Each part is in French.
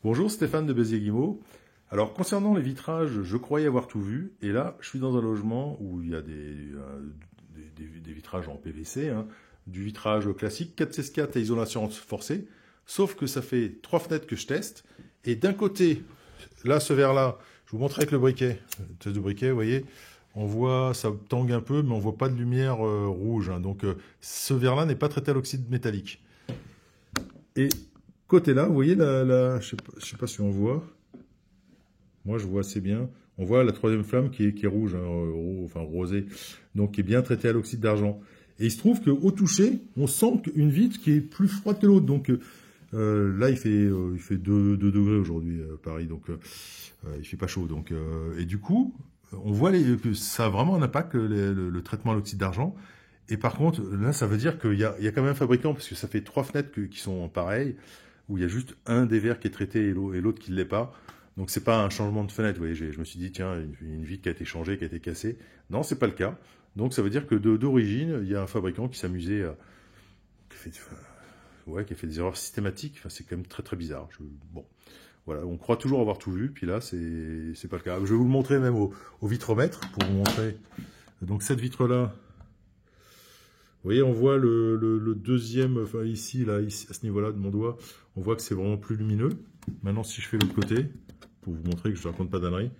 Bonjour, Stéphane de Béziers-Guimau. Alors concernant les vitrages, je croyais avoir tout vu, et là je suis dans un logement où il y a des vitrages en PVC, hein, du vitrage classique 4/4 à isolation forcée, sauf que ça fait 3 fenêtres que je teste, et d'un côté, là ce verre-là, je vous montrerai avec le briquet, test de briquet, vous voyez, on voit, ça tangue un peu, mais on voit pas de lumière rouge, hein, donc ce verre-là n'est pas traité à l'oxyde métallique. Et côté là, vous voyez, je sais pas si on voit. Moi, je vois assez bien. On voit la troisième flamme qui est rouge, hein, enfin rosée, donc qui est bien traitée à l'oxyde d'argent. Et il se trouve qu'au toucher, on sent une vitre qui est plus froide que l'autre. Donc là, il fait 2 degrés aujourd'hui, Paris, donc il fait pas chaud. Donc, et du coup, on voit que ça a vraiment un impact, le traitement à l'oxyde d'argent. Et par contre, là, ça veut dire qu'il y a quand même un fabricant, parce que ça fait 3 fenêtres qui sont pareilles, où il y a juste un des verres qui est traité et l'autre qui ne l'est pas. Donc c'est pas un changement de fenêtre. Vous voyez, je me suis dit, tiens, une vitre qui a été changée, qui a été cassée. Non, c'est pas le cas. Donc ça veut dire que d'origine, il y a un fabricant qui s'amusait qui a fait des erreurs systématiques. Enfin, c'est quand même très très bizarre. Bon, voilà, on croit toujours avoir tout vu, puis là, c'est pas le cas. Je vais vous le montrer même au vitromètre pour vous montrer. Donc cette vitre-là, vous voyez, on voit le deuxième, enfin ici, à ce niveau-là de mon doigt, on voit que c'est vraiment plus lumineux. Maintenant, si je fais l'autre côté, pour vous montrer que je ne raconte pas d'ânerie,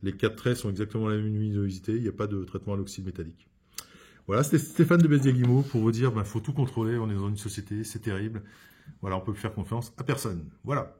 les 4 traits sont exactement la même luminosité, il n'y a pas de traitement à l'oxyde métallique. Voilà, c'était Stéphane de Béziers-Guimau pour vous dire, faut tout contrôler, on est dans une société, c'est terrible. Voilà, on peut faire confiance à personne. Voilà.